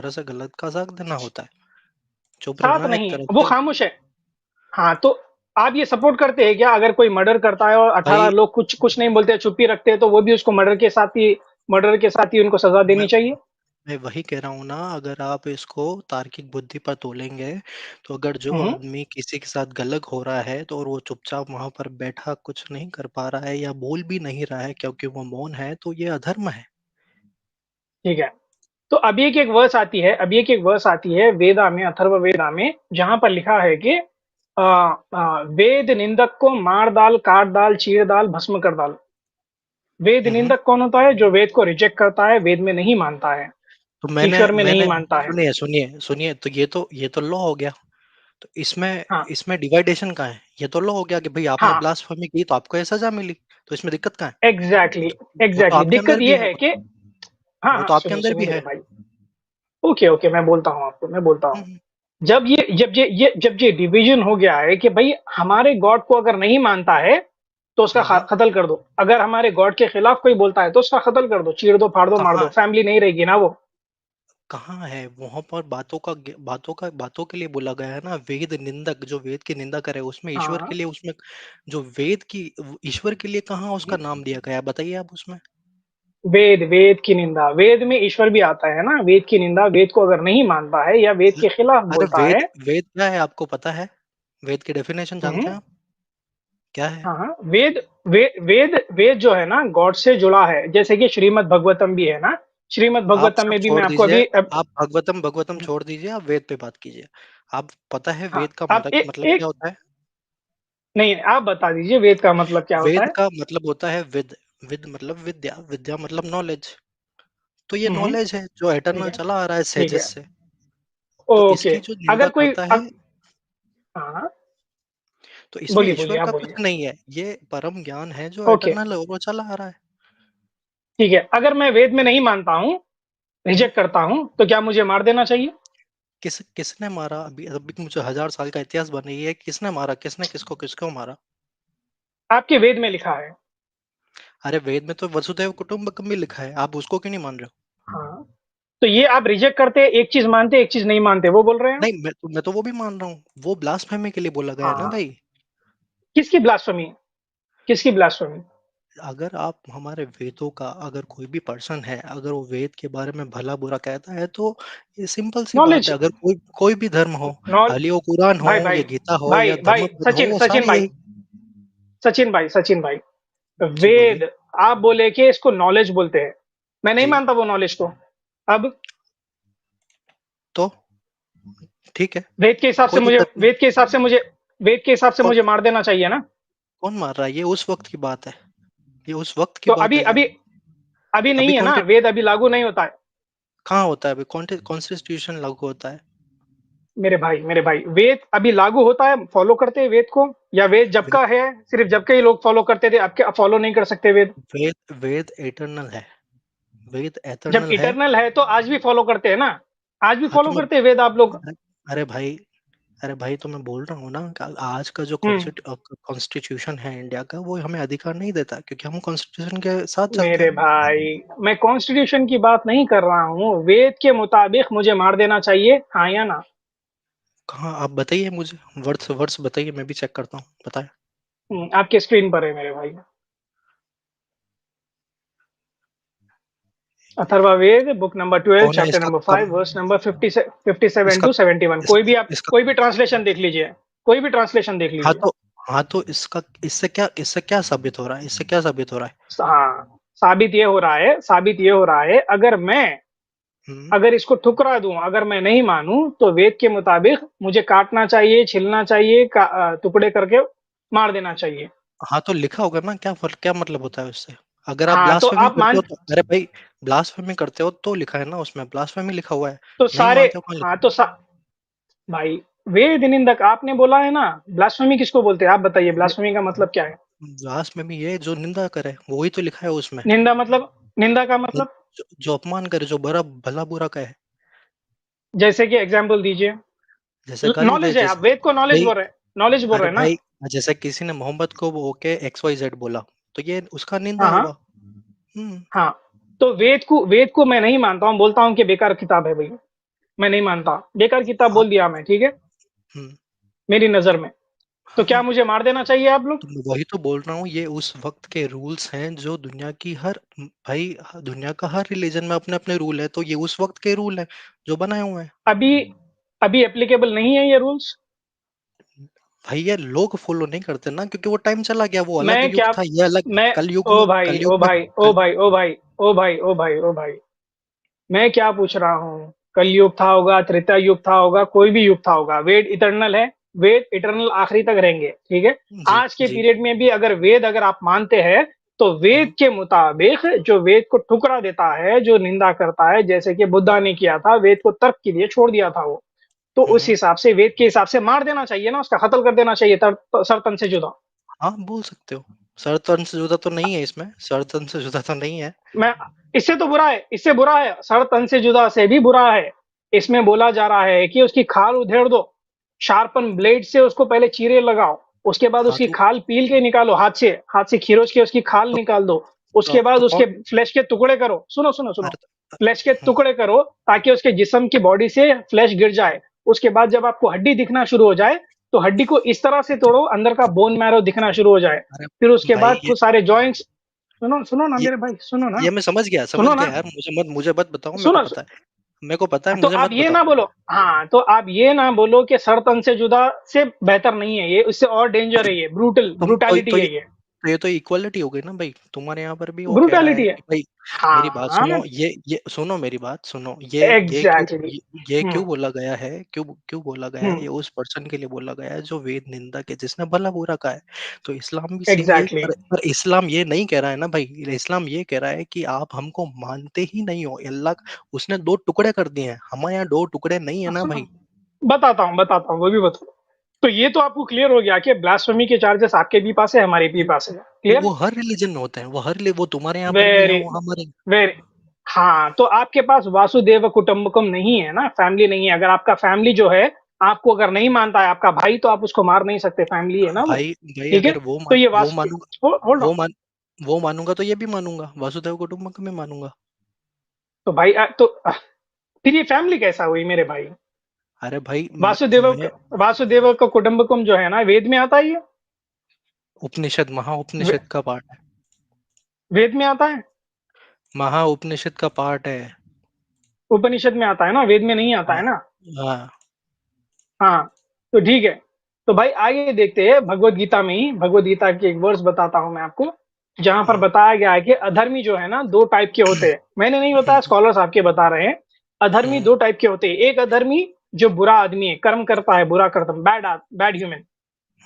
तरह से गलत का साथ देना होता है। चुप साथ रहना एक नहीं, तरह वो से। खामोश है। हाँ, तो आप ये सपोर्ट करते हैं क्या? अगर कोई मर्डर करता है और 18 भाई लोग कुछ कुछ नहीं बोलते, चुप्पी रखते हैं, तो वो भी उसको मर्डर के साथ ही उनको सजा देनी मैं चाहिए? मैं वही कह रहा हूँ ना, अगर आप इसको तार्किक बुद्धि पर तोलेंगे, तो अगर जो हम्म। आदमी किसी के साथ गलत हो रहा है तो और वो चुपचाप वहां पर बैठा कुछ नहीं कर पा रहा है या बोल भी नहीं रहा है क्योंकि वो मौन है, तो ये अधर्म है। ठीक है। तो अभी एक वर्स आती है वेदा में, अथर्व वेदा में, जहां पर लिखा है कि वेद निंदक को मार डाल, काट डाल, चीर डाल, भस्म कर डाल। वेद हम्म। निंदक कौन होता है? जो वेद को रिजेक्ट करता है, वेद में नहीं मानता है, तो मैंने ईश्वर में नहीं मैंने मानता है। सुनिए सुनिए सुनिए, तो ये तो लॉ हो गया। तो इसमें हाँ, इसमें डिवाइडेशन कहाँ है? ये तो लॉ हो गया कि भाई आपने हाँ, ब्लास्फेमी की तो आपको ये सजा मिली। तो इसमें दिक्कत कहाँ है? एग्जैक्टली, वो तो एग्जैक्टली। आपके दिक्कत अंदर भी ये है। है कि, हाँ, वो हाँ, तो आपके सुनिए, अंदर सुनिए भी मेरे है। भाई। ओके, ओके, मैं बोलता हूँ। हम्म। जब ये डिवीजन हो गया है कि भाई हमारे गॉड को अगर नहीं मानता है, तो उसका हम्म। कत्ल कर दो। अगर हमारे गॉड के खिलाफ कोई बोलता है, तो उसका कत्ल कर दो, चीर दो, फाड़ दो, मार दो, कहाँ फैमिली नहीं रहेगी ना वो। कहाँ है वहां पर? बातों के लिए बोला गया है ना। वेद निंदक जो वेद की निंदा करे, उसमें ईश्वर हाँ। के लिए, उसमें जो वेद की, ईश्वर के लिए कहाँ उसका नाम दिया गया है? बताइए आप उसमें। वेद वेद की निंदा, वेद में ईश्वर भी आता है ना। वेद की निंदा, वेद को अगर नहीं मानता है या वेद के खिलाफ अरे बोलता है। वेद वेद क्या है आपको पता है? वेद की डेफिनेशन जानते हम्म। हैं आप? क्या है? हाँ, हाँ, वेद जो है ना, गॉड से जुड़ा है। जैसे कि श्रीमद् भगवतम भी है ना। श्रीमद् आप भगवतम सब में भी मैं छोड़ आपको दीजिए। अभी आप भगवतम भगवतम छोड़ दीजिए, आप वेद पे बात कीजिए। आप पता है हाँ, वेद का आप मतलब मतलब क्या होता है? नहीं, आप बता दीजिए वेद का मतलब क्या होता वेद है? का मतलब होता है विद। विद मतलब विद्या, विद्या मतलब नॉलेज। तो ये हम्म। नॉलेज है जो ठीक एटर्नल है, चला आ रहा है ठीक है। सेजेस से। तो ओके। इसकी जो निंदा अगर कोई करता है, हाँ, तो इसमें बोलिए, बोलिए, ईश्वर आप का बोलिए। कुछ नहीं है। ये परम ज्ञान है जो ओके, एटर्नल है और वो चला आ रहा है। ठीक है। अगर मैं वेद में नहीं मानता हूँ, हम्म। रिजेक्ट करता हूँ, तो क्या मुझे मार देना चाहिए? किसने मारा? अभी अभी मुझे 1000 साल का इतिहास बन रही है, किसने मारा, किसने किसको किसको मारा? आपके वेद में लिखा है। अरे वेद में तो वसुधैव कुटुंबकम भी लिखा है, आप उसको क्यों नहीं मान रहे हो? हाँ, तो ये आप रिजेक्ट करते, एक चीज मानते, एक चीज नहीं मानते, वो बोल रहे हैं? नहीं, मैं तो वो भी मान रहा हूँ। वो ब्लास्फेमी के लिए बोला गया है ना हाँ। भाई। किसकी ब्लास्फेमी? किसकी ब्लास्फेमी? अगर आप हमारे वेदों का, अगर कोई भी पर्सन है, अगर वो वेद के बारे में भला बुरा कहता है, तो ये सिंपल सी बात नॉलेज। है। अगर कोई कोई भी धर्म हो, नॉल भले वो कुरान हो भाई, भाई, या गीता हो भाई, या भाई, धम्मपद हो, सचिन, वो सचिन सारे भाई, यही। सचिन भाई, जी बोलिए। वेद, आप बोले कि इसको नॉलेज बोलते हैं। मैं नहीं जी। मानता वो नॉलेज को। अब तो ठीक है। वेद के हिसाब से कोई मुझे दिक्कत नहीं। वेद के हिसाब से मुझे वेद के हिसाब से कौन मुझे मार देना चाहिए ना? कौन मार रहा है? ये उस वक्त की बात है। ये उस वक्त की तो बात अभी है जो अभी अभी अभी नहीं है कौन। ना, वेद अभी लागू नहीं होता है। कहाँ होता है? अभी कॉन्स्टिट्यूशन लागू होता है। मेरे भाई, वेद अभी लागू होता है, फॉलो करते हैं वेद को? या वेद जब वेद का है, सिर्फ जब के ही लोग फॉलो करते थे, अब के फॉलो नहीं कर सकते वेद? वेद एटर्नल है। वेद जब एटर्नल है। इटरनल है, तो आज भी फॉलो करते हैं ना? आज भी हाँ तो फॉलो मैं करते हैं वेद आप लोग? अरे अरे भाई अरे भाई, तो मैं बोल रहा हूँ ना कि आज का जो हम्म। कॉन्स्टिट्यूशन है इंडिया का, वो हमें अधिकार नहीं देता क्योंकि हम कॉन्स्टिट्यूशन के साथ चलते मेरे हैं। भाई, मैं कॉन्स्टिट्यूशन की बात नहीं कर रहा हूँ। वेद के मुताबिक मुझे मार देना चाहिए, हाँ या ना? कहाँ? आप बताइए मुझे, वर्ड्स वर्ड्स बताइए, मैं भी चेक करता हूँ, बताए। आपके स्क्रीन पर है मेरे भाई। अथर्ववेद, बुक नंबर 12, कौन है चैप्टर इसका? नंबर कम 5, वर्स नंबर 57 इसका टू 71। कोई इसका भी आप इसका कोई भी ट्रांसलेशन देख लीजिए। कोई भी ट्रांसलेशन देख हाँ लीजिए। तो हाँ तो इसका इससे क्या साबित हो रहा है? इससे क्या साबित हो रहा है? हाँ, साबित ये हो रहा है, हम्म। अगर इसको ठुकरा दूं, अगर मैं नहीं मानूं, तो वेद के मुताबिक मुझे काटना चाहिए, छिलना चाहिए, टुकड़े करके मार देना चाहिए। हाँ तो लिखा होगा ना, क्या फर्क, क्या मतलब होता है उससे? अगर आप हाँ, तो ब्लास्फेमी आप करते मान हो तो, अरे भाई, ब्लास्फेमी करते हो तो लिखा है ना, उसमें ब्लास्फेमी लिखा हुआ है। तो नहीं सारे मानते हो कहाँ हाँ, लिखा भाई, वेद निंदक आपने बोला है ना। ब्लास्फेमी किसको बोलते हैं? आप बताइए, है? ब्लास्फेमी का मतलब क्या है? ब्लास्फेमी ये जो निंदा करे, वही तो लिखा है उसमें। निंदा का नि- मतलब? जो अपमान करे, जो बड़ा भला बुरा कहे। जैसे कि एग्जाम्पल दीजिए। जैसे गाली दे, नॉलेज है, आप जैसे वेद को नॉलेज भाई। बोल रहे हैं, नॉलेज बोल अरे रहे हैं ना? भाई, जैसे किसी ने मोहम्मद को वो के XYZ बोला, तो ये उसका निंदा हाँ, हाँ, हुआ। हम्म। हाँ। तो वेद को मैं नहीं मानता हूँ, बोलता हूँ कि बेकार किताब है भाई। मैं नहीं मानता, बेकार किताब हाँ। बोल दिया मैं, ठीक है? हम्म। मेरी नज़र में। तो क्या हाँ, मुझे मार देना चाहिए आप लोग? तो मैं वही तो बोल रहा हूँ, ये उस वक्त के रूल्स हैं जो दुनिया की हर भाई, दुनिया का हर रिलीजन में अपने अपने रूल है, तो ये उस वक्त के रूल हैं जो बनाए हुए हैं। अभी अभी एप्लीकेबल नहीं है ये रूल्स? भाई ये लोग फॉलो नहीं करते ना, क्योंकि वो टाइम चला गया, वो अलग मैं युग क्या था, ये अलग। मैं कलयुग ओ में, भाई, कलयुग ओ में भाई, ओ कल भाई, ओ भाई, ओ भाई, ओ भाई, ओ भाई, मैं क्या पूछ रहा हूँ? कलयुग था होगा, त्रेता युग था होगा, कोई भी युग था होगा, वेद इटर्नल है, वेद इटर्नल आखिरी तक रहेंगे, ठीक है? जी आज के जी। पीरियड में भी अगर वेद अगर आप मानते हैं, तो वेद हम्म के मुताबिक जो वेद को ठुकरा देता है, जो निंदा करता है, जैसे कि बुद्धा ने किया था, वेद को तर्क के लिए छोड़ दिया था वो, तो उस हम्म। हिसाब से वेद के हिसाब से मार देना चाहिए ना, उसका कत्ल कर देना चाहिए सर तन से जुदा। हाँ, बोल सकते हो। सरतन से जुदा तो नहीं है, इसमें सरतन से जुदा तो नहीं है। मैं इससे तो बुरा है, इससे बुरा है, सर तन से जुदा से भी बुरा है। इसमें बोला जा रहा है कि उसकी खाल उधेड़ दो, शार्पन ब्लेड से उसको पहले चीरे लगाओ, उसके बाद हाँ उसकी तो खाल पील के निकालो, हाथ से खीरोच के उसकी खाल तो निकाल दो, उसके बाद कौन। उसके फ्लैश के टुकड़े करो, सुनो सुनो सुनो, अरे फ्लैश के हम्म, टुकड़े करो ताकि उसके जिस्म की बॉडी से फ्लैश गिर जाए। उसके बाद जब आपको हड्डी दिखना शुरू हो जाए, तो हड्डी को इस तरह से तोड़ो अंदर का बोन मैरो दिखना शुरू हो जाए। अरे फिर उसके भाई बाद कुछ सारे जॉइंट्स, सुनो सुनो ना ये मेरे भाई, सुनो ना, ये मैं समझ गया, समझ सुनो गया ना, यार, मुझे मत बताओ, मेरे को सुनो। पता है। मेरे को पता है, तो मुझे आप मत ये बताओ। ना बोलो, हाँ, तो आप ये ना बोलो कि सर तन से जुदा से बेहतर नहीं है ये, इससे और डेंजर है ये, तुम ब्रूटैलिटी है ये, तो ये तो इक्वलिटी हो गई ना भाई, तुम्हारे यहाँ पर भी वो कह रहा है ब्रूटैलिटी है। कि भाई मेरी बात हाँ, सुनो, ये सुनो, मेरी बात सुनो, एग्जैक्टली। ये हम्म, क्यों बोला गया है, क्यों क्यों बोला गया है, हम्म, ये उस पर्सन के लिए बोला गया है जो वेद निंदा के, जिसने भला बुरा कहा है। तो इस्लाम भी सेम यही, एग्जैक्टली। पर इस्लाम ये नहीं कह रहा है ना भाई, इस्लाम ये कह रहा है कि आप हमको मानते ही नहीं हो, अल्लाह उसने दो टुकड़े कर दिए हैं, हमारे यहाँ दो टुकड़े नहीं है ना सुनो, भाई। बताता हूँ, वो भी बताओ। तो ये तो आपको क्लियर हो गया कि ब्लास्फेमी के चार्जेस आपके भी पास है, हमारे भी पास है, क्लियर? वो हर रिलीजन में होते हैं, वो तुम्हारे यहाँ पर भी है, वेरी वो हमारे। वेरी हाँ, तो आपके पास वासुदेव कुटुंबकम नहीं है ना, फैमिली नहीं है। अगर आपका फैमिली जो है, आपको अगर नहीं मानता है आपका भाई, तो आप उसको मार नहीं सकते, फैमिली है ना वो, भाई भाई ठीक है? अगर तो ये वो वासु मानूंगा, होल्ड वो ऑन। मान वो मानूंगा तो ये भी मानूंगा, वासुदेव कुटुंबकम में मानूंगा। तो भाई फिर ये फैमिली कैसा हुई मेरे भाई? अरे भाई वासुदेव मैं वासुदेव का कुटुंबकम जो है ना, वेद में आता है ये, उपनिषद, महा वे- उपनिषद का पाठ है। वेद में आता है, महा उपनिषद का पाठ है। उपनिषद में आता है ना, वेद में नहीं आता हाँ है ना? हाँ। हाँ, तो ठीक है। तो भाई आगे देखते हैं भगवत गीता में ही, भगवत गीता की एक वर्स बताता हूँ मैं आपको, जहां पर हम्म, बताया गया है कि अधर्मी जो है ना, दो टाइप के होते हैं। मैंने नहीं बताया, हम्म, स्कॉलर्स आपके बता रहे हैं। अधर्मी हम्म, दो टाइप के होते हैं, एक अधर्मी जो बुरा आदमी है, कर्म करता है, बुरा करता है, बैड ह्यूमन,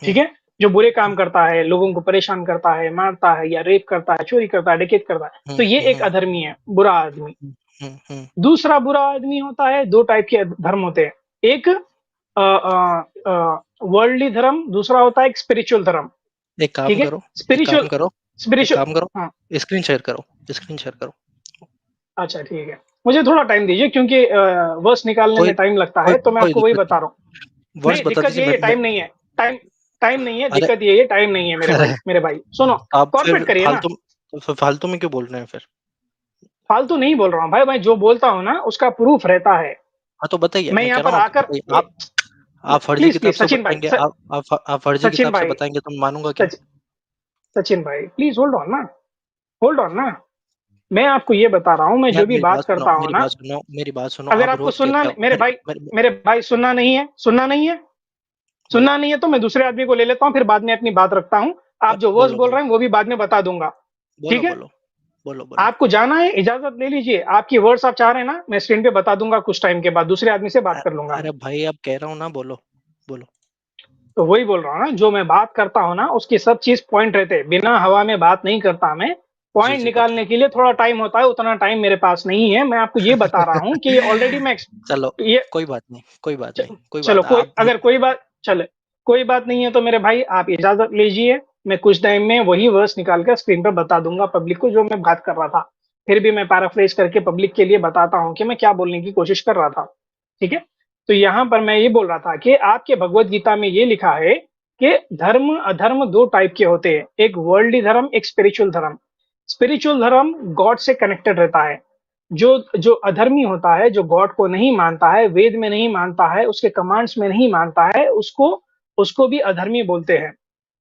ठीक हम्म, है? जो बुरे काम करता है, लोगों को परेशान करता है, मारता है, या रेप करता है, चोरी करता है, डकैत करता है, तो हम्म, ये एक हम्म, अधर्मी है, बुरा आदमी। हम्म, दूसरा बुरा आदमी होता है, दो टाइप के धर्म होते हैं, एक वर्ल्डली धर्म, दूसरा होता है एक स्पिरिचुअल धर्म, एक काम ठीक है? करो, एक काम स्पिरिचुअल करो, एक स्पिरिचुअल काम करो, हाँ, स्क्रीन शेयर करो, स्क्रीन शेयर करो। अच्छा ठीक है। मुझे थोड़ा टाइम दीजिए, क्योंकि वर्स निकालने कोई में टाइम लगता कोई है, तो मैं कोई आपको वही दिक्कत बता रहा हूँ। नहीं, वर्ड्स नहीं, बता दिक्कत दीजिए। यही है, टाइम नहीं है, टाइम टाइम नहीं है, अरे दिक्कत यही है, टाइम नहीं है मेरे अरे भाई, मेरे भाई सुनो, आप कॉर्पोरेट फिर करिए ना। फालतू में क्यों बोल रहे हैं फिर। फालतू नहीं बोल रहा हूँ भाई, मैं जो बोलता हूँ ना उसका प्रूफ रहता है। हाँ तो बताइए, मैं मैं यहाँ कह रहा पर हूँ, आप आकर, बताइए। आप फर्जी प्लीज किताब प्लीज से सचिन भाई, बताएंगे, आप फर्जी सचिन किताब से भाई, बताएंगे तो मैं मानूंगा क्या। सच, सचिन भाई प्लीज होल्ड ऑन ना, होल्ड ऑन ना। मैं आपको ये बता रहा हूँ, मैं यार जो भी बात करता हूँ ना, मेरी बात सुनो, अगर आप आपको रोज सुनना कहते हो मेरे भाई, मेरे भाई सुनना नहीं है, सुनना नहीं है, बोलो सुनना नहीं है, तो मैं दूसरे आदमी को ले लेता हूँ, फिर बाद में अपनी बात रखता हूँ। आप जो वर्ड्स बोलो बोल बोलो रहे हैं वो भी बाद में बता दूंगा, बोलो ठीक है? बोलो बोलो बोलो। आपको जाना है, इजाजत ले लीजिए, आपकी वर्ड्स आप चाह रहे हैं ना, मैं स्क्रीन पे बता दूंगा, कुछ टाइम के बाद दूसरे आदमी से बात कर लूंगा मैं। अरे भाई अब कह रहा हूँ ना, बोलो बोलो। तो वही बोल रहा हूँ ना, जो मैं बात करता हूँ ना, उसकी सब चीज पॉइंट रहते हैं, बिना हवा में बात नहीं करता मैं। जी पॉइंट जी पता निकालने के लिए थोड़ा टाइम होता है, उतना टाइम मेरे पास नहीं है। मैं आपको ये बता रहा हूँ कि ये ऑलरेडी मैं चलो, ये कोई बात नहीं, कोई बात नहीं, कोई चलो, बात कोई आप। अगर कोई बात चले, कोई बात नहीं है तो मेरे भाई आप इजाजत लीजिए, मैं कुछ टाइम में वही वर्स निकाल कर स्क्रीन पर बता दूंगा पब्लिक को, जो मैं बात कर रहा था। फिर भी मैं पैराफ्रेज करके पब्लिक के लिए बताता हूँ कि मैं क्या बोलने की कोशिश कर रहा था, ठीक है? तो यहाँ पर मैं ये बोल रहा था कि आपके भगवत गीता में ये लिखा है कि धर्म अधर्म दो टाइप के होते हैं, एक वर्ल्डली धर्म, एक स्पिरिचुअल धर्म। स्पिरिचुअल धर्म गॉड से कनेक्टेड रहता है, जो जो अधर्मी होता है, जो गॉड को नहीं मानता है, वेद में नहीं मानता है, उसके कमांड्स में नहीं मानता है, उसको उसको भी अधर्मी बोलते हैं।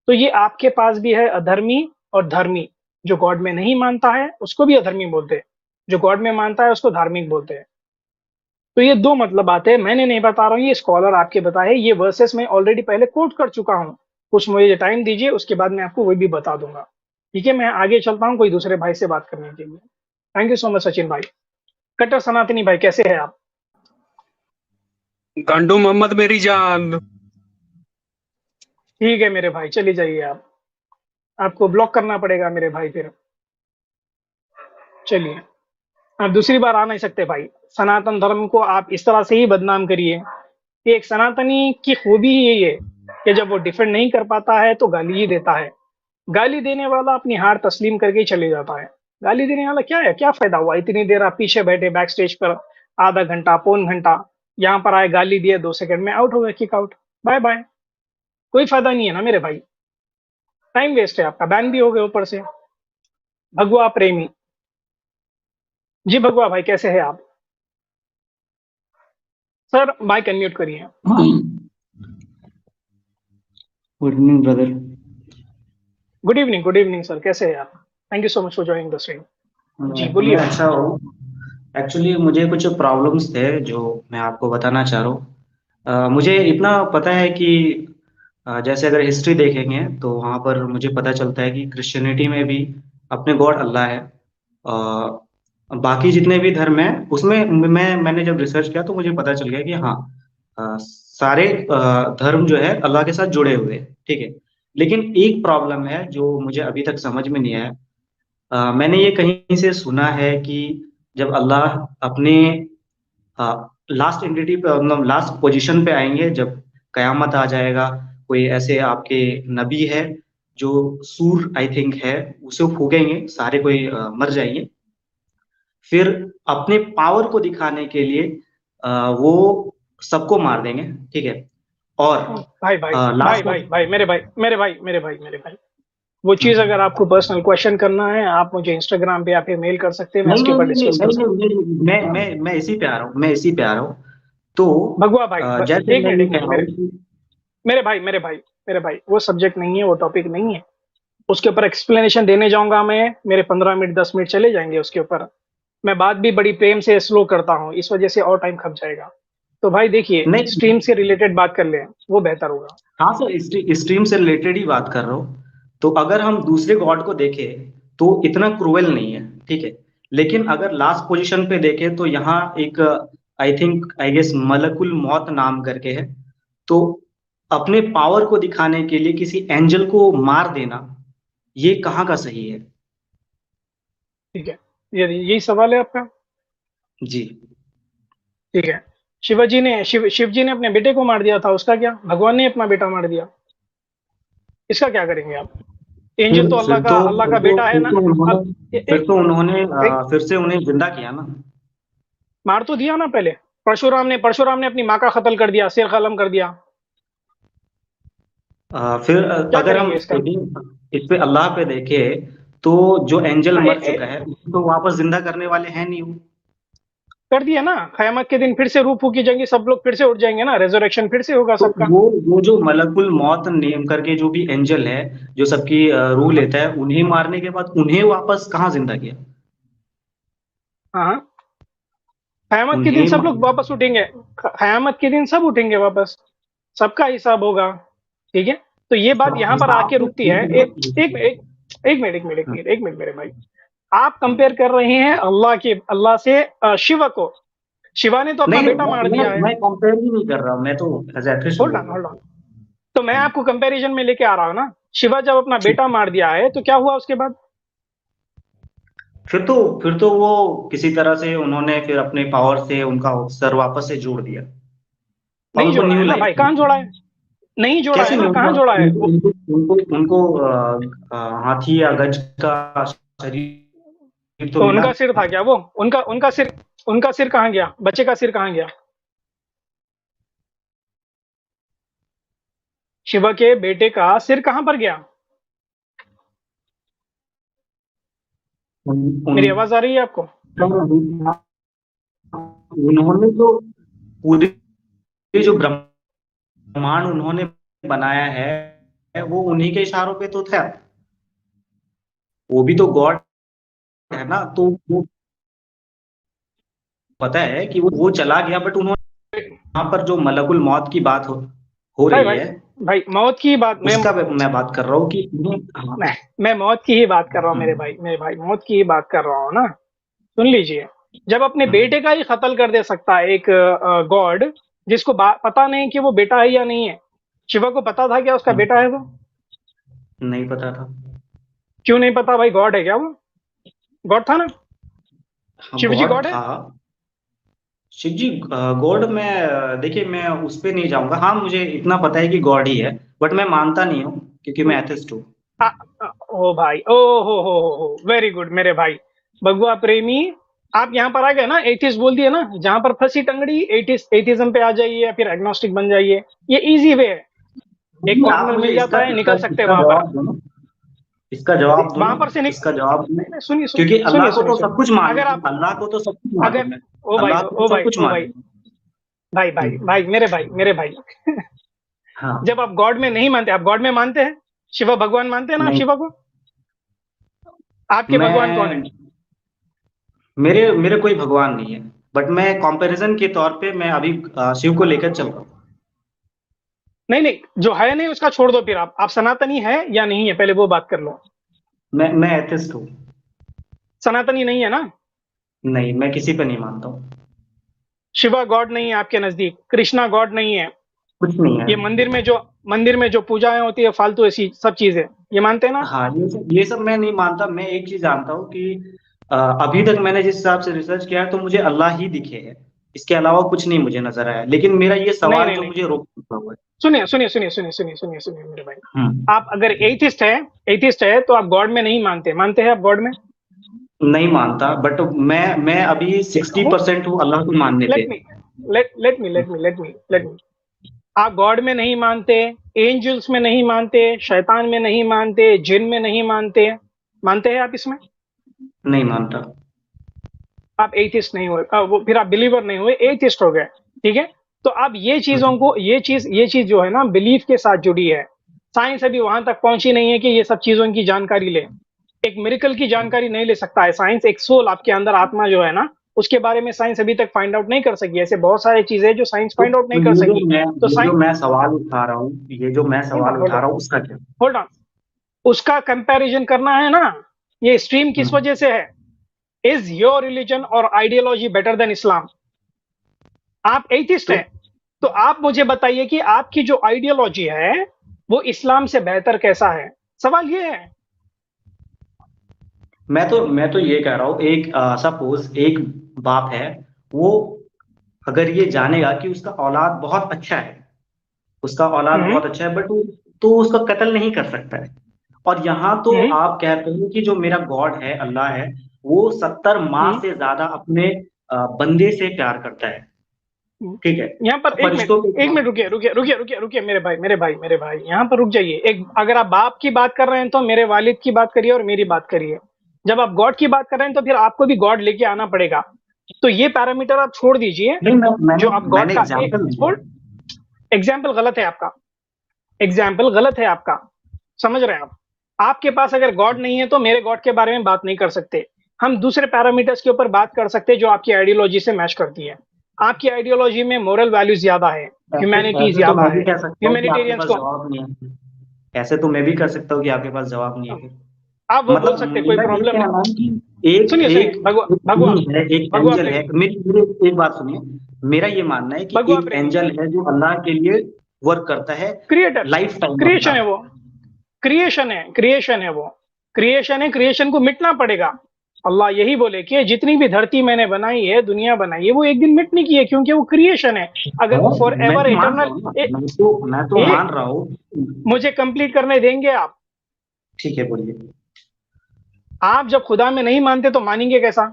तो ये आपके पास भी है अधर्मी और धर्मी। जो गॉड में नहीं मानता है, उसको भी अधर्मी बोलते हैं। जो गॉड में मानता है, उसको धार्मिक बोलते हैं। तो ये 2 मतलब आते हैं, मैंने नहीं बता रहा हूँ, ये स्कॉलर आपके बताए। ये वर्सेस मैं ऑलरेडी पहले कोट कर चुका हूँ। कुछ मुझे टाइम दीजिए, उसके बाद मैं आपको वो भी बता दूंगा। ठीक है, मैं आगे चलता हूँ कोई दूसरे भाई से बात करने के लिए। Thank you so much Sachin भाई। कट्टर सनातनी भाई, कैसे हैं आप? गांडू मोहम्मद मेरी जान। ठीक है मेरे भाई, चली जाइए आप। आपको ब्लॉक करना पड़ेगा मेरे भाई फिर। चलिए, आप दूसरी बार आ नहीं सकते भाई। सनातन धर्म को आप इस तरह से ही बदनाम करिए कि एक सनातनी की खूबी ही यही है कि जब वो डिफेंड नहीं कर पाता है तो गाली ही देता है। गाली देने वाला अपनी हार तस्लीम करके ही चले जाता है। गाली देने वाला क्या है, क्या फायदा हुआ इतनी देर आप पीछे बैठे बैक स्टेज पर, आधा घंटा पौन घंटा, यहाँ पर आए गाली दिए, 2 सेकंड में आउट हो गए, किक आउट, बाय बाय। कोई फायदा नहीं है ना मेरे भाई। टाइम वेस्ट है आपका, बैन भी हो गए ऊपर से। भगवा प्रेमी। जी भगवा भाई, कैसे है आप? सर माइक अनम्यूट करिए। Good evening brother. Good evening sir, कैसे हैं आप? Thank you so much for joining the stream. जी मैं बोलिए भाई। अच्छा हूँ। एक्चुअली मुझे कुछ प्रॉब्लम्स थे जो मैं आपको बताना चाह रहा हूँ। मुझे इतना पता है कि जैसे अगर हिस्ट्री देखेंगे तो वहाँ पर मुझे पता चलता है कि क्रिश्चियनिटी में भी अपने गॉड अल्लाह है। बाकी जितने भी धर्म हैं उसमें मैंने जब रिसर्च किया तो मुझे पता चल गया कि हाँ, सारे धर्म जो है अल्लाह के साथ जुड़े हुए हैं, ठीक है। लेकिन एक प्रॉब्लम है जो मुझे अभी तक समझ में नहीं आया। मैंने ये कहीं से सुना है कि जब अल्लाह अपने लास्ट एंटिटी पे, मतलब लास्ट पोजीशन पे आएंगे, जब कयामत आ जाएगा, कोई ऐसे आपके नबी है जो सूर आई थिंक है, उसे फूकेंगे, सारे कोई मर जाएंगे। फिर अपने पावर को दिखाने के लिए वो सबको मार देंगे, ठीक है। और भाई भाई भाई लास्ट में। भाई भाई मेरे भाई, वो चीज अगर आपको पर्सनल क्वेश्चन करना है, आप मुझे इंस्टाग्राम पे या फिर मेल कर सकते हैं, मैं नहीं उसके नहीं ऊपर नहीं नहीं डिस्कस कर नहीं सकता नहीं नहीं, मैं इसी पे आ रहा हूँ, मैं इसी पे आ रहा हूँ। तो हूँ। भगवा भाई, जैसे एक मैं मिनट ये एक कह मिनट, रहा हूँ कि मेरे भाई वो सब्जेक्ट नहीं है, वो टॉपिक नहीं है। उसके ऊपर एक्सप्लेनेशन देने जाऊंगा मैं, मेरे 15 मिनट 10 मिनट चले जाएंगे उसके ऊपर। मैं बात भी बड़ी प्रेम से स्लो करता हूँ, इस वजह से और टाइम खप जाएगा। तो भाई देखिए, नहीं। स्ट्रीम से रिलेटेड बात कर लें, वो बेहतर होगा। हाँ सर, स्ट्रीम से रिलेटेड ही बात कर रहा हूँ। तो अगर हम दूसरे गॉड को देखें तो इतना क्रूएल नहीं है, ठीक है। लेकिन अगर लास्ट पोजीशन पे देखें तो यहाँ एक, आई थिंक आई गेस मलकुल मौत नाम करके है। तो अपने पावर को दिखाने के लिए किसी एंजल को मार देना, ये कहाँ का सही है? ठीक है, ये यही सवाल है आपका? जी। ठीक है। शिव जी ने अपने बेटे को मार दिया था, उसका क्या? भगवान ने अपना बेटा मार दिया, इसका क्या करेंगे आप? एंजल तो फिर तो अल्लाह फिर का तो बेटा है फिर ना। तो उन्होंने अब फिर एक तो उन्होंने एक फिर से उन्हें जिंदा किया ना। मार तो दिया ना पहले। परशुराम ने अपनी माँ का कत्ल कर दिया, सिर कलम कर दिया। फिर क्या अगर हम करेंगे इसका? इस पे अल्लाह पे देखें तो जो एंजल हाँ, मर चुका है उसको तो वापस जिंदा करने वाले हैं नहीं वो। कर दिया ना, कयामत के दिन फिर से रूह फूकी जाएंगी, सब लोग फिर से उठ जाएंगे ना, रेजोरेक्शन फिर से होगा तो सबका। वो जो मलकुल मौत नेम करके जो भी एंजल है, जो सबकी रूह हाँ लेता है, उन्हें मारने के बाद उन्हें वापस कहाँ जिंदा किया? हाँ हाँ। कयामत के दिन उन्हें सब लोग वापस उठेंगे। कयामत के दिन सब उठेंगे वापस, सबका हिसाब होगा। ठीक है। तो ये बात यहाँ पर हिसाब आके तो रुकती है। ठीक है। एक मिनट मेरे भाई। आप कंपेयर कर रहे हैं अल्लाह से शिव को। शिवा ने तो अपना नहीं नहीं, बेटा मार मैं दिया है। मैं कंपेयर ही नहीं कर रहा, मैं तो एज एथिस्ट होल्ड बोल ऑन रहा होल्ड हूँ। ऑन। तो मैं आपको कंपैरिजन में लेके आ रहा हूँ ना। शिवा जब अपना ठीक। बेटा मार दिया है तो क्या हुआ उसके बाद? फिर तो वो किसी तरह से उन्होंने फिर अपने पावर से उनका सर वापस से जोड़ दिया और नहीं उनको जोड़ा न्यू है ना लाइफ भाई, दी। कहाँ जोड़ा है? नहीं जोड़ा है कैसे ना, नहीं कहाँ हुआ? जोड़ा है उनको वो? उनको उनको, उनको हाथी या गज का शरीर तो तो मिला। उनका सिर था क्या वो? उनका सिर कहाँ गया? बच्चे का सिर कहाँ गया? शिवा के बेटे का सिर कहाँ पर गया? उन, उन, मेरी आवाज आ रही है आपको? उन्होंने जो पूरे जो ब्रह्मांड उन्होंने बनाया है वो उन्हीं के इशारों पे तो था। वो भी तो गॉड है ना, तो वो पता है कि वो चला गया, बट उन्होंने यहाँ पर जो मलकुल मौत की बात हो भाई रही भाई है, भाई मौत की बात उसका मैं बात कर रहा हूँ कि हाँ। मैं मौत की ही बात कर रहा हूँ हम्म, मेरे भाई मौत की ही बात कर रहा हूँ ना। सुन लीजिए, जब अपने हम्म, बेटे का ही कत्ल कर दे सकता है एक गॉड, जिसको पता नहीं कि वो बेटा है या नहीं है। शिवा को पता था क्या उसका हम्म, बेटा है वो? नहीं पता था। क्यों नहीं पता भाई? गॉड है क्या वो? गॉड था ना? हाँ शिव जी गॉड गॉड है? था। शिव जी गॉड, मैं देखिए मैं उस पे नहीं जाऊंगा। हाँ मुझे इतना पता है कि गॉड ही है, बट मैं मानता नहीं हूँ क्योंकि मैं एथिस्ट हूँ। ओ भाई, ओ हो, वेरी गुड मेरे भाई, भगवा प्रेमी। आप यहाँ पर आ गए ना, एथिस्ट बोल दिए ना, जहां पर फंसी टंगड़ी एथिज्म पे आ जाइए या फिर एग्नोस्टिक बन जाइए। ये इजी वे है, एक नहीं, आप कॉर्नर मुझे मिल इसका जाता है, इसका निकल सकते हैं इसका वहां पर। जवाब दो ना। इसका जवाब दो वहां ना। पर से इसका जवाब दो ना। नहीं, सुनिए क्योंकि अल्लाह सुनिए को सुनिए तो सब कुछ सुनिए, अगर मालूम है, आप, अल्लाह को तो सब कुछ अगर, मालूम है। ओ भाई, अल्लाह को तो ओ सब भाई, कुछ ओ भाई, मालूम भाई है। भाई भाई, मेरे भाई जब हाँ। आप गॉड में नहीं मानते, आप गॉड में मानते हैं? शिवा भगवान मानते हैं ना आप नहीं, शिवा को? आपके भगवान कौन है? मैं मेरे मेरे कोई भगवान नहीं है, बट मैं कंपैरिजन के तौर पे मैं अभी शिव को लेकर चल रहा हूँ। नहीं नहीं, जो है नहीं उसका छोड़ दो, फिर आप सनातनी है या नहीं है, पहले वो बात कर लो। मैं एथिस्ट हूँ। सनातनी नहीं है ना? नहीं, मैं किसी पे नहीं मानता हूँ। शिवा गॉड नहीं है आपके नजदीक, कृष्णा गॉड नहीं है। कुछ नहीं है। ये मंदिर में जो पूजाएं होती है फालतू ऐसी सब चीजें, ये मानते हैं ना? हाँ, ये सब मैं नहीं मानता। मैं एक चीज जानता हूँ कि अभी तक मैंने जिस हिसाब से रिसर्च किया है तो मुझे अल्लाह ही दिखे है। इसके अलावा कुछ नहीं मुझे नजर आया। लेकिन मेरा ये नहीं सवाल नहीं जो नहीं, मुझे रोक चुका हुआ है। सुनिए सुनिए सुनिए सुनिए सुनिए सुनिए सुनिए मेरे भाई, हम्म। आप अगर एथिस्ट है तो आप गॉड में नहीं मानते हैं आप गॉड में? नहीं मानता, बट मैं अभी 60% हूँ अल्लाह को मानने लेट पे। मी लेट मी, आप गॉड में नहीं मानते, एंजल्स में नहीं मानते, शैतान में नहीं मानते, जिन में नहीं मानते, मानते हैं आप इसमें? नहीं मानता। आप एथिस्ट नहीं हुए, फिर आप बिलीवर नहीं हुए, एथिस्ट हो गए। ठीक है, तो आप ये चीजों हम्म। को, ये चीज जो है ना बिलीफ के साथ जुड़ी है। साइंस अभी वहां तक पहुंची नहीं है कि ये सब चीजों की जानकारी ले, एक मिरेकल की जानकारी नहीं ले सकता है साइंस। एक सोल आपके अंदर, आत्मा जो है ना, उसके बारे में साइंस अभी तक फाइंड आउट नहीं कर सकी। ऐसे बहुत सारी चीजें हैं जो साइंस फाइंड आउट तो नहीं कर सकी। तो ये जो साइंस, मैं सवाल उठा रहा हूँ, ये जो मैं होल्ड सवाल ऑन होल्ड उठा ऑन रहा हूँ उसका क्या? होल्ड ऑन, उसका कंपैरिजन करना है ना। ये स्ट्रीम किस हम्म। वजह से है? इज योर रिलीजन और आइडियोलॉजी बेटर देन इस्लाम? आप एथिस्ट तो हैं, तो आप मुझे बताइए कि आपकी जो आइडियोलॉजी है वो इस्लाम से बेहतर कैसा है? सवाल ये है। मैं तो ये कह रहा हूँ, एक सपोज एक बाप है, वो अगर ये जानेगा कि उसका औलाद बहुत अच्छा है, उसका औलाद हम्म बहुत अच्छा है, बट वो तो उसका कत्ल नहीं कर सकता है। और यहाँ तो हम्म आप कहते हो कि जो मेरा गॉड है, अल्लाह है, वो 70 माह हम्म से ज्यादा अपने बंदे से प्यार करता है। हम्म। ठीक है, यहाँ पर एक मिनट, फरिश्तों के एक मिनट, रुकिए मेरे भाई, यहाँ पर रुक जाइए। एक, अगर आप बाप की बात कर रहे हैं तो मेरे वालिद की बात करिए और मेरी बात करिए। जब आप गॉड की बात कर रहे हैं तो फिर आपको भी गॉड लेके आना पड़ेगा। तो ये पैरामीटर आप छोड़ दीजिए। नहीं, जो मैंने आप गॉड मैंने का एग्जाम्पल दिया। एग्जाम्पल गलत है आपका, एग्जाम्पल गलत है आपका, समझ रहे हैं आप? आपके पास अगर गॉड नहीं है तो मेरे गॉड के बारे में बात नहीं कर सकते। हम दूसरे पैरामीटर्स के ऊपर बात कर सकते हैं जो आपकी आइडियोलॉजी से मैच करती है। आपकी आइडियोलॉजी में मोरल वैल्यूज ज्यादा है, ऐसे ह्यूमैनिटी ऐसे तो ज्यादा मैं भी है। कह सकता हूँ कि आपके ह्यूमैनिटेरियंस पास को, जवाब नहीं है। ऐसे तो मैं भी कर सकता हूँ कि आपके पास जवाब नहीं है फिर। आप वो बोल मतलब सकते हैं, कोई मेरा ये प्रॉब्लम कहना नहीं। है कि एक सुनिए सुनिए, एक भगवा एक भगवा being है, एक भगवा एंजल है। प्रेमी, मेरी मेरे एक बात सुनिए। मेरा ये मानना है कि भगवा एक प्रेमी, एंजल है जो अल्लाह के लिए वर्क करता है क्रिएटर, लाइफ टाइम क्रिएशन अपना। है वो, क्रिएशन है वो, क्रिएशन है, क्रिएशन को मिटना पड़ेगा। अल्लाह यही बोले कि जितनी भी धरती मैंने बनाई है, दुनिया बनाई है, वो एक दिन मिटने की है, क्योंकि वो क्रिएशन है। अगर वो फॉर मैं एवर तो मान रहा इटर्नल, हूँ ना, मैं तो मान रहा हूँ। मुझे कंप्लीट करने देंगे आप? ठीक है, बोलिए। आप जब खुदा में नहीं मानते तो मानेंगे कैसा?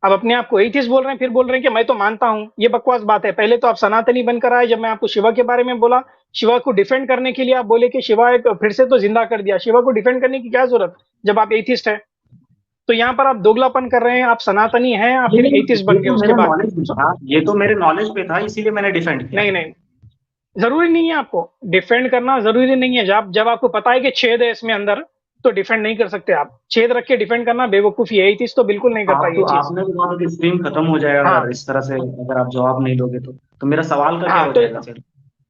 अब अपने आप को एथिस्ट बोल रहे हैं, फिर बोल रहे हैं कि मैं तो मानता हूं। ये बकवास बात है। पहले तो आप सनातनी बनकर आए, जब मैं आपको शिवा के बारे में बोला, शिवा को डिफेंड करने के लिए आप बोले कि शिवा एक फिर से तो जिंदा कर दिया। शिवा को डिफेंड करने की क्या जरूरत जब आप एथिस्ट है? तो यहाँ पर आप दोगलापन कर रहे हैं, आप सनातनी हैं, आप फिर एथिस्ट बन गए तो उसके मेरा बाद। नॉलेज में था, ये तो मेरे नॉलेज पे था, इसीलिए मैंने डिफेंड किया। नहीं नहीं, जरूरी नहीं है आपको डिफेंड करना, जरूरी नहीं है। जब आपको पता है कि छेद है इसमें अंदर, तो डिफेंड नहीं कर सकते आप। छेद रख के डिफेंड करना बेवकूफी है, एथिस्ट तो बिल्कुल नहीं करता आप ये तो चीज। आपने भी कहा कि स्ट्रीम खत्म हो जाएगा हाँ अगर इस तरह से, अगर आप जवाब नहीं दोगे तो मेरा सवाल का क्या हाँ हो तो जाएगा फिर?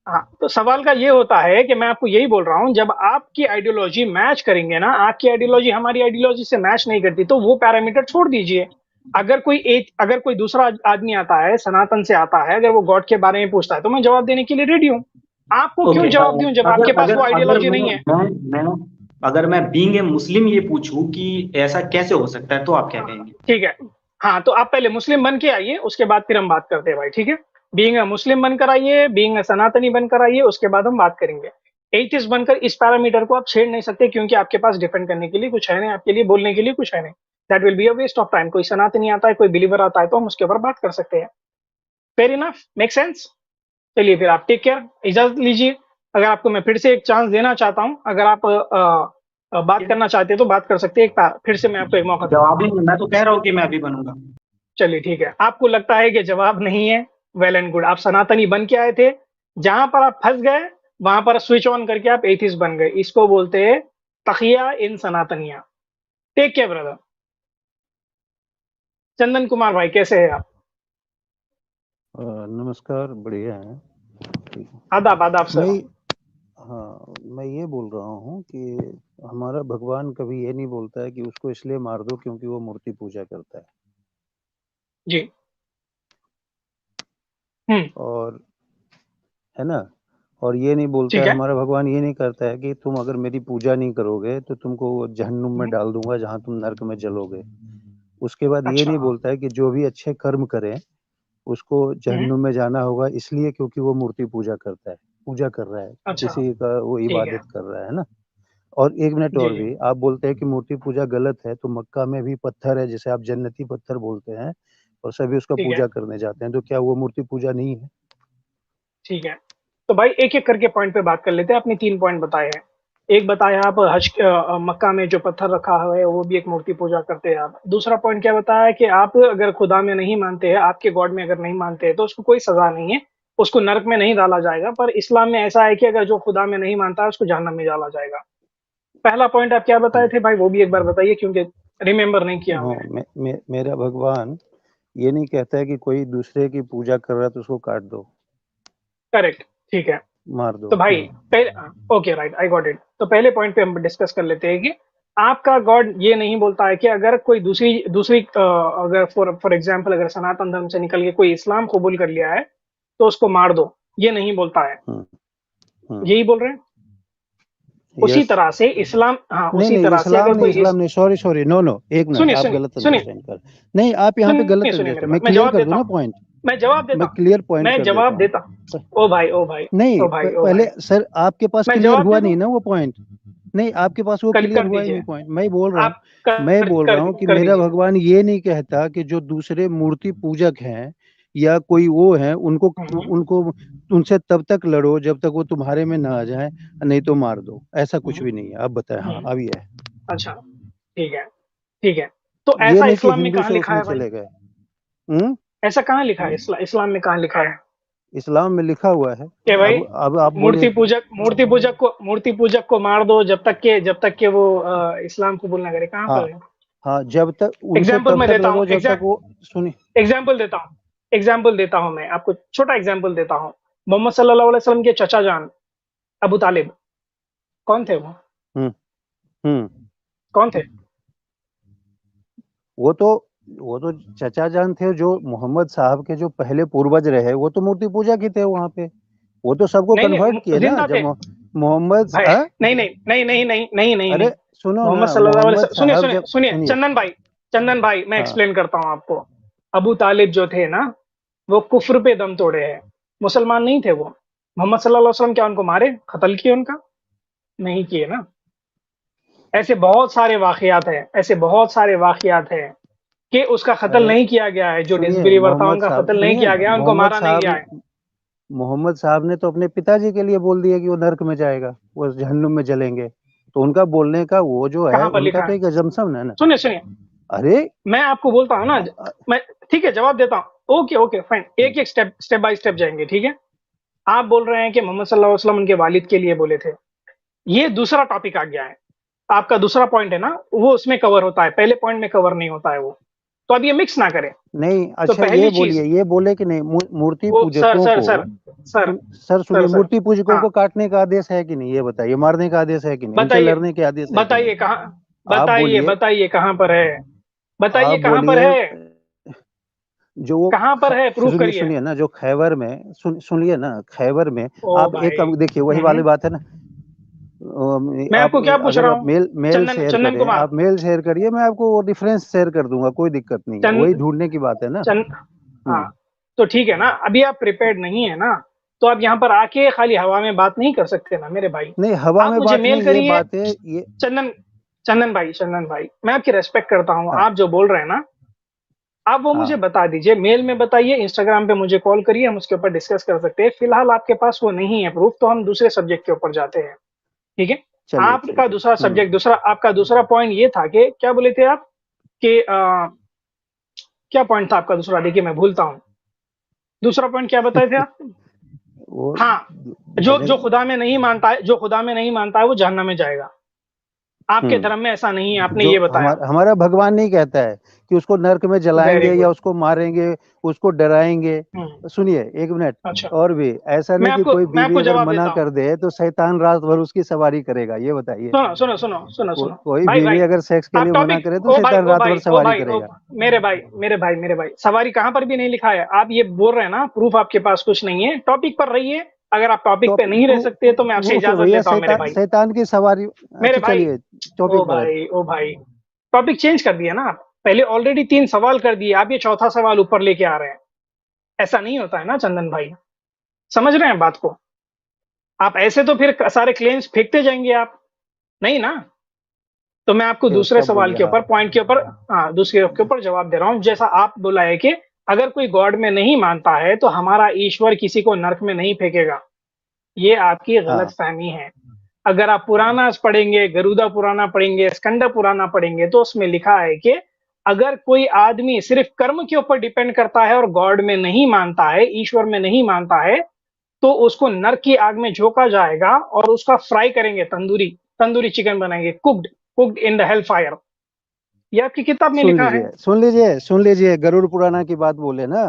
हाँ, तो सवाल का ये होता है कि मैं आपको यही बोल रहा हूं, जब आपकी आइडियोलॉजी मैच करेंगे ना, आपकी आइडियोलॉजी हमारी आइडियोलॉजी से मैच नहीं करती, तो वो पैरामीटर छोड़ दीजिए। अगर कोई दूसरा आदमी आता है, सनातन से आता है, अगर वो गॉड के बारे में पूछता है, तो मैं जवाब देने के लिए रेडी हूँ। आपको क्यों ओके, जवाब दूं जब आपके अगर पास अगर वो अगर आइडियोलॉजी नहीं है? मैं अगर मैं बीइंग ए मुस्लिम ये पूछूं कि ऐसा कैसे हो सकता है, तो आप क्या कहेंगे? ठीक है। हाँ, तो आप पहले मुस्लिम बन के आइए, उसके बाद फिर हम बात करते हैं भाई, ठीक है? बीइंग अ मुस्लिम बनकर आइए, बीइंग अ सनातनी बनकर आइए, उसके बाद हम बात करेंगे। एथिस्ट बनकर इस पैरामीटर को आप छेड़ नहीं सकते, क्योंकि आपके पास डिफेंड करने के लिए कुछ है नहीं, आपके लिए बोलने के लिए कुछ है नहीं। That will be a waste of time. कोई सनातनी आता है, कोई बिलीवर आता है, तो हम उसके ऊपर बात कर सकते हैं। Fair enough, make sense. चलिए फिर आप टेक केयर, इजाजत लीजिए। अगर आपको मैं फिर से एक चांस देना चाहता हूँ, अगर आप बात करना चाहते हैं तो बात कर सकते हैं। फिर से मैं आपको एक मौका दूंगा। जवाब ही, मैं तो कह रहा हूँ कि मैं अभी बनूंगा। चलिए ठीक है, आपको लगता है कि जवाब नहीं है, वेल एंड गुड। आप सनातनी बन के आए थे, जहां पर आप फंस गए, वहां पर स्विच ऑन करके आप एथिस्ट बन गए। इसको बोलते हैं तकिया इन सनातनिया। Take care brother. Chandan Kumar भाई, कैसे हैं आप? नमस्कार, बढ़िया है। ठीक है। आदाब आदाब मैं सर। हाँ, मैं ये बोल रहा हूँ कि हमारा भगवान कभी ये नहीं बोलता है कि उसको इसलिए मार दो क्योंकि वो मूर्ति पूजा करता है। जी। और है ना, और ये नहीं बोलता ठीक है, है। हमारा भगवान ये नहीं करता है कि तुम अगर मेरी पूजा नहीं करोगे तो तुमको वो जहन्नुम में हम्म, डाल दूंगा जहां तुम नर्क में जलोगे। उसके बाद ये अच्छा। नहीं बोलता है कि जो भी अच्छे कर्म करें उसको हम्म, जहन्नुम में जाना होगा इसलिए क्योंकि वो मूर्ति पूजा करता है, पूजा कर रहा है, अच्छा। किसी का वो ठीक है। इबादत कर रहा है ना। और एक मिनट जी और जी। भी, आप बोलते हैं कि मूर्ति पूजा गलत है, तो मक्का में भी पत्थर है जिसे आप जन्नती पत्थर बोलते हैं और सभी उसका ठीक है। पूजा करने जाते हैं, तो क्या वो मूर्ति पूजा नहीं है? ठीक है। तो भाई एक एक करके पॉइंट पे बात कर लेते हैं। आपने 3 पॉइंट बताए हैं। एक बताया आप मक्का में जो पत्थर रखा हुआ है वो भी एक मूर्ति पूजा करते हैं आप। दूसरा पॉइंट क्या बताया कि आप अगर खुदा में नहीं मानते हैं, आपके गॉड में अगर नहीं मानते हैं, तो उसको कोई सजा नहीं है, उसको नरक में नहीं डाला जाएगा। पर इस्लाम में ऐसा है कि अगर जो खुदा में नहीं मानता है उसको जहन्नम में डाला जाएगा। पहला पॉइंट आप क्या बताए हम्म। थे भाई, वो भी एक बार बताइए, क्योंकि रिमेम्बर नहीं किया हाँ, मैंने। मेरा भगवान ये नहीं कहता है कि कोई दूसरे की पूजा कर रहा है तो उसको काट दो, करेक्ट। ठीक है। मार दो। तो भाई पहले, okay right, I got it. तो पहले पॉइंट पे हम डिस्कस कर लेते हैं कि आपका गॉड ये नहीं बोलता है कि अगर कोई दूसरी दूसरी अगर फॉर एग्जांपल अगर सनातन धर्म से निकल के कोई इस्लाम कबूल कर लिया है, तो उसको मार दो, ये नहीं बोलता है। हम्म। हम्म। यही बोल रहे हैं। उसी यस। तरह से इस्लाम, हाँ नहीं उसी नहीं, तरह से इस्लाम अगर नहीं, कोई इस्लाम नहीं, सॉरी सॉरी, नो नो, एक मिनट, सुनिए आप सुनिए गलत सुनिए अंडरस्टैंड कर। नहीं, आप यहाँ पे सुनिए गलत सुनिए मेरे अंडरस्टैंड, मैं बात, मैं क्लियर जवाब कर दूं देता ना हूँ। पॉइंट। मैं जवाब देता मैं हूँ। क्लियर पॉइंट मैं कर देता जवाब हूँ। देता हूँ। ओ भाई ओ भाई। नहीं, ओ भाई ओ पहले भाई। सर आपके पास मैं क्लियर जवाब हुआ दे दूं? नहीं ना वो पॉइंट। नहीं, आपके पास वो क्लियर कर हुआ ही दीजिए। नहीं पॉइंट, मैं बोल रहा हूँ। आप मैं बोल रहा हूँ कि कर मेरा दीजिए। भगवान ये नहीं कहता कि जो दूसरे मूर्ति पूजक हैं या कोई वो है उनको हम्म, उनको उनसे तब तक लड़ो जब तक वो तुम्हारे में ना आ जाए, नहीं तो मार दो, ऐसा कुछ हम्म, भी नहीं है। आप बताएं। हाँ, हम्म, अब ये है। अच्छा। ठीक है। ठीक है। तो ये ऐसा नहीं कि इस्लाम में हिंदू कहाँ से लिखा उसमें है भाई? चले गए। हम्म। ऐसा कहाँ लिखा है? इस्लाम में कहाँ लिखा है इस्लाम में लिखा हुआ है। कि भाई अब आप बोले। मूर्ति पूजक को मार दो जब तक के वो इस्लाम कबूल ना करे? कहाँ हाँ पर है? हाँ, जब तक उनसे एग्जाम्पल तब मैं तक देता हूँ। लड़ो जब तक वो सुनिए। एग्जाम्पल देता हूँ। एग्जाम्पल देता हूँ, मैं आपको छोटा एग्जाम्पल देता हूँ। मोहम्मद सल्लल्लाहु अलैहि वसल्लम के चचा जान अबू तालिब, कौन थे वो? हम्म। हम्म। कौन थे? वो तो वो तो चचा जान थे, जो मोहम्मद साहब के जो पहले पूर्वज रहे वो तो मूर्ति पूजा की थे वहां पे। वो तो सबको नहीं नहीं, कन्वर्ट किए ना जिंदा जब थे मोहम्मद भाई। नहीं नहीं नहीं नहीं नहीं नहीं नहीं अरे नहीं। सुनो ना, मोहम्मद सल्लल्लाहु अलैहि मोहम्मद वसल्लम, सुनिए साहब सुनिए जब सुनिए सुनिए। चंदन भाई मैं हाँ एक्सप्लेन करता हूँ आपको। अबू तालिब जो थे ना, वो कुफ्र पे दम तोड़े हैं, मुसलमान नहीं थे वो। मोहम्मद सल्लल्लाहु अलैहि वसल्लम क्या उनको मारे, कत्ल किए उनका? नहीं किए ना। ऐसे बहुत सारे वाकयात हैं, ऐसे बहुत सारे वाकयात हैं कि उसका कत्ल अरे नहीं किया गया है। जो सुनिए, डिसबिलीवर था मोहम्मद उनका साहब कत्ल नहीं सुनिए, किया गया, उनको मारा नहीं गया है। मोहम्मद साहब ने तो अपने पिताजी के लिए बोल दिया कि वो नर्क में जाएगा, वो जहन्नुम में जलेंगे। तो उनका बोलने का वो जो है, कहाँ पर उनका लिखा तो है? एक अजम्पशन है ना। सुनिए सुनिए अरे मैं आपको बोलता हूँ ना, मैं ठीक है जवाब देता हूँ, ओके ओके फाइन, एक एक स्टेप बाय स्टेप जाएंगे, ठीक है। आप बोल रहे हैं कि मोहम्मद सल्लल्लाहु अलैहि वसल्लम उनके वालिद के लिए बोले थे, ये दूसरा टॉपिक आ गया है। आपका दूसरा पॉइंट है ना, वो उसमें कवर होता है, पहले पॉइंट में कवर नहीं होता है वो, तो अब ये मिक्स ना करें। नहीं, तो अच्छा पहली ये चीज, बोलिए, ये बोले कि नहीं मूर्ति वो सर पूजकों सर को सर सर सर सर सुनिए, सर मूर्ति पूजकों हाँ को काटने का आदेश है कि नहीं, ये बताइए। मारने का आदेश है कि नहीं, उनसे बताइए, लड़ने के आदेश है कि नहीं? बताइए कहाँ, आप बताइए बोलिए, बताइए कहाँ पर है, बताइए आप कहाँ पर बोलिए। है, जो वो कहाँ पर है, प्रूफ सुनिए करिए। सुनिए ना, जो खैबर में सुनिए ना, खैबर में ओ आप एक, भाई, अब देखिए वही वाली बात है ना। मैं आप आपको क्या पूछ अगर रहा आप हूँ, मेल चंदन शेयर चंदन करें, कुमार, आप मेल शेयर करिए, मैं आपको वो रेफरेंस शेयर कर दूंगा, कोई दिक्कत नहीं है, वही चंद ढूंढने की बात है ना। चंद हाँ, हम्म। तो ठीक है ना, अभी आप प्रिपेयर्ड नहीं है ना, तो आप यहाँ पर आके खाली हवा में बात नहीं कर सकते ना मेरे भाई। नहीं, हवा आप में मुझे बात मेल नहीं, ये करिए, बात है ये। चंदन चंदन भाई मैं आपकी रेस्पेक्ट करता हूँ, हाँ आप जो बोल रहे हैं ना, आप वो मुझे हाँ, बता दीजिए, मेल में बताइए, इंस्टाग्राम पे मुझे कॉल करिए, हम उसके ऊपर डिस्कस कर सकते हैं। फिलहाल आपके पास वो नहीं है प्रूफ, तो हम दूसरे सब्जेक्ट के ऊपर जाते हैं, ठीक है। चलिए आपका ठीक है। दूसरा सब्जेक्ट, दूसरा आपका दूसरा पॉइंट ये था कि क्या बोले थे आप, कि क्या पॉइंट था आपका दूसरा, देखिए मैं भूलता हूँ, दूसरा पॉइंट क्या बताए थे आप। वो हाँ, जो मैंने जो खुदा में नहीं मानता है, जो खुदा में नहीं मानता है वो जहन्नम में जाएगा। आपके धर्म में ऐसा नहीं है, आपने जो ये बताया। हमारा हमारा भगवान नहीं कहता है कि उसको नरक में वेरी जलाएंगे या गुड। उसको मारेंगे, उसको डराएंगे। हम्म, सुनिए एक मिनट, अच्छा, और भी ऐसा नहीं कि कोई मैं बीवी आपको अगर जवाब मना देता हूँ। कर दे तो शैतान रात भर उसकी सवारी करेगा, ये बताइए। सुनो सुनो सुनो सुनो सुनो, कोई भाई बीवी भाई, अगर सेक्स के आप लिए मना टॉपिक, करे तो ओ भाई शैतान ओ रात भर भाई ओ सवारी भाई ओ, करेगा। मेरे भाई सवारी कहाँ पर भी नहीं लिखा है, आप ये बोल रहे हैं ना, प्रूफ आपके पास कुछ नहीं है, टॉपिक पर रहिए। अगर आप टॉपिक पे नहीं रह सकते तो मैं आपसे ओके इजाजत भैया, लेता हूँ मेरे भाई। शैतान की सवारी। मेरे अच्छा भाई, चलिए, ओ टॉपिक पर है। भाई ओ भाई, टॉपिक चेंज कर दिया ना आप, पहले ऑलरेडी 3 सवाल कर दिए, आप ये चौथा सवाल ऊपर लेके आ रहे हैं। ऐसा नहीं होता है ना चंदन भाई, समझ रहे हैं बात को। आप ऐसे तो फिर सारे क्लेम्स फेंकते जाएंगे आप, नहीं ना। तो मैं आपको दूसरे उसका सवाल बोलिए। के हाँ ऊपर, पॉइंट के ऊपर, हाँ दूसरे के ऊपर जवाब दे रहा हूँ। जैसा आप बोला है कि अगर कोई गॉड में नहीं मानता है तो हमारा ईश्वर किसी को नरक में नहीं फेंकेगा, ये आपकी गलत हाँ फहमी है। अगर आप पुराना पढ़ेंगे, गरुड़ा पुराना पढ़ेंगे, स्कंद पुराना पढ़ेंगे, तो उसमें लिखा है कि अगर कोई आदमी सिर्फ कर्म के ऊपर डिपेंड करता है और गॉड में नहीं मानता है, ईश्वर में नहीं मानता है, तो उसको नरक की आग में झोंका जाएगा और उसका फ्राई करेंगे, तंदूरी तंदूरी चिकन बनाएंगे, cooked in the hell fire. ये आपकी किताब में लिखा है। सुन लीजिए, गरुड़ पुराना की बात बोले ना।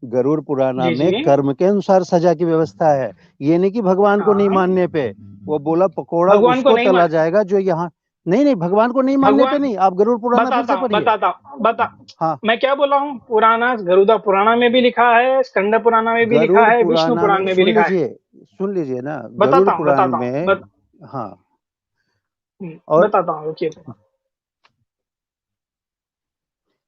गरुड़ पुराना जी में जी, कर्म के अनुसार सजा की व्यवस्था है। ये नहीं कि भगवान को नहीं हाँ, मानने पे। वो बोला पकोड़ा भगवान को उसको नहीं तला मान, जाएगा जो यहाँ। नहीं नहीं, भगवान को नहीं मानने पे भगवान, नहीं, आप गरुड़ पुराना फिर बताता से हूँ पढ़िए। बताता हूँ बता, हाँ, मैं क्या बोला हूँ, पुराना गरुड़ा पुराना में भी लिखा है, स्कंद पुराना में भी लिखा गरुड़ है, विष्णु पुराना पुराण में में भी लिखा है। सुन लीजिए ना, गरुड़ पुराण बताता हूँ में। हाँ। और बताता हूँ, रुकिए तो,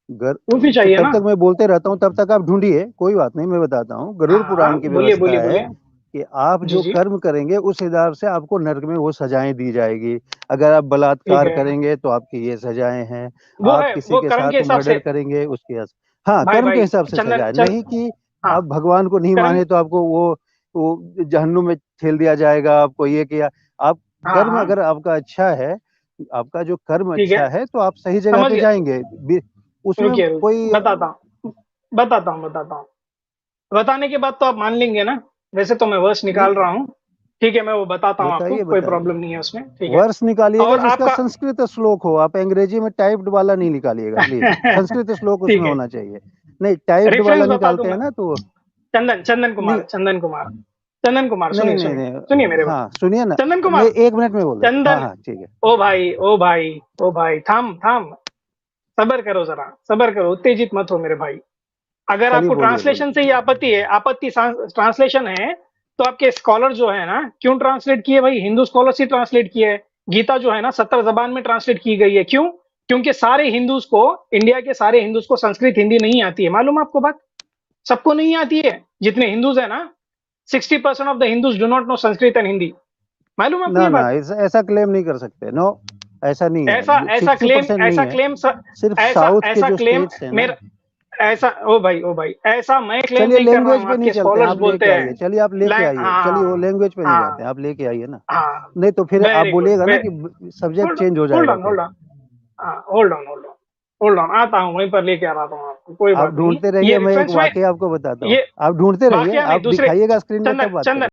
गर प्रूफ ही तो चाहिए तब ना। तक मैं बोलते रहता हूँ, तब तक आप ढूंढिए, कोई बात नहीं, मैं बताता हूँ। गरुड़ हाँ पुराण की बोलिए व्यवस्था बोलिए है बोलिए। कि आप जी जो जी, कर्म करेंगे उस हिसाब से आपको नरक में वो सजाएं दी जाएगी। अगर आप ठीक बलात्कार है, करेंगे तो आपकी ये सजाएं हैं। वो आप है किसी वो के कर्म के साथ हिसाब से। मर्डर करेंगे उसके हाँ, भाई कर्म के भाई, हिसाब से चंदन सजाएं, चंद नहीं कि हाँ, आप भगवान को नहीं कर्म, माने तो आपको वो जहन्नुम में ठेल दिया जाएगा, आपको ये किया। आप हाँ कर्म हाँ, अगर आपका अच्छा है, आपका जो कर्म ठीक है, अच्छा है, तो आप सही जगह समझ पे गया। जाएंगे। उसमें रुकिए कोई। बताता हूँ, बताने के बाद तो आप मान लेंगे ना। वैसे तो मैं वर्स निकाल नहीं, रहा हूँ, ठीक है, मैं वो बताता हूँ आपको, बताइए कोई बताइए। प्रॉब्लम नहीं है उसमें, ठीक है। वर्ष निकालिएगा और जिसका आपका संस्कृत श्लोक हो, आप अंग्रेजी में टाइप्ड वाला नहीं निकालिएगा प्लीज। संस्कृत श्लोक उसमें ठीक है, होना चाहिए। नहीं, टाइप्ड वाला रेफरेंस बता निकालते हैं दूंगा। ना तो। चंदन नहीं चंदन कुमार, नहीं सुनिए नहीं सुनिए, नहीं। सुनिए मेरे भाई, हाँ सुनिए ना, चंदन मैं कुमार, 1 मिनट में बोल रहा, हाँ चंदन, हाँ ठीक है। ओ भाई ओ भाई ओ भाई, थाम थाम, सबर करो जरा, सबर करो, उत्तेजित मत हो मेरे भाई। अगर चलिए आपको बोलिए बोलिए। ट्रांसलेशन से ही आपत्ति है, आपत्ति ट्रांसलेशन है, तो आपके स्कॉलर जो है ना, क्यों ट्रांसलेट किए भाई, हिंदू स्कॉलर से ट्रांसलेट किए है। गीता जो है ना 70 जबान में ट्रांसलेट की गई है, क्यों? क्योंकि सारे हिंदूज को, इंडिया के सारे हिंदूज को संस्कृत हिंदी नहीं आती है, मालूम है आपको बात, सबको नहीं आती है। जितने हिंदूज है ना, 60% of the Hindus do not know Sanskrit and Hindi, मालूम है आपको ना ये ना, बात। ऐसा क्लेम नहीं कर सकते, नो। ऐसा नहीं ऐसा है, ऐसा सिक्सटी क्लेम, परसेंट नहीं ऐसा है। क्लेम, सिर्फ ऐसा साउथ के ऐसा जो क्लेम स्टेट्स हैं ना। मेरा, ऐसा, ओ भाई ऐसा मैं क्लेम चलिए नहीं कर रहा लैंग्वेज हूँ, पे नहीं आपके चलते हैं, स्कॉलर्स आप लेके बोलते आइए, हैं। चलिए आप लेके आइए, चलिए वो हाँ लैंग्वेज पे नहीं जाते हाँ हैं, आप लेके आइए ना। हाँ, नहीं तो फिर आप वेरी गुड, बोलिएगा ना वे कि सब्जेक्ट होल्ड चेंज हो होल्ड जाएगा ऑन फिर। होल्ड ऑन, हाँ hold on hold on, hold on, आता हूँ वहीं पर लेके आ रहा हूँ आपको, कोई आप बात नहीं। ढूंढते रहिए, ये मैं एक रेफरेंस में वाकया आपको बताता हूँ, ये आप ढूंढते रहिए, वाकया नहीं, आप दूसरे दिखाइएगा स्क्रीन में, तब बात चंदन करें।